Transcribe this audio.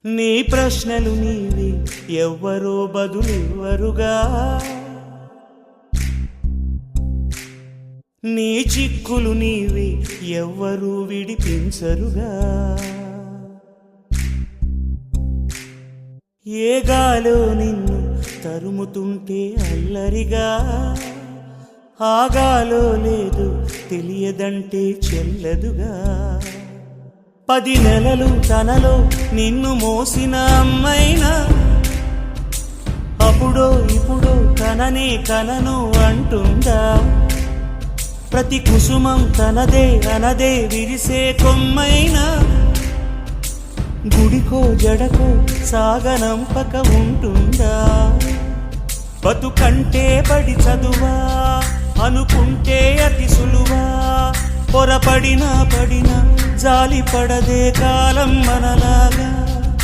నీ ప్రశ్నలు నీవి ఎవ్వరో బదులివ్వరుగా, నీ చిక్కులు నీవి ఎవ్వరూ విడిపించరుగా. ఏ గాలో నిన్ను తరుముతుంటే అల్లరిగా, ఆగాలో లేదు తెలియదంటే చెల్లదుగా. 10 నెలలు తనలో నిన్ను మోసిన అమ్మైనా అప్పుడో ఇప్పుడో కననే కనను అంటుందా. ప్రతి కుసుమం తనదే అనదే విరిసే కొమ్మైనా గుడికో జడకో సాగనంపక ఉంటుందా. బతుకంటే పడి చదువా అనుకుంటే అతి సులువా, పొరపడినా పడినా జాలి పడదే కాలం మనలాగా.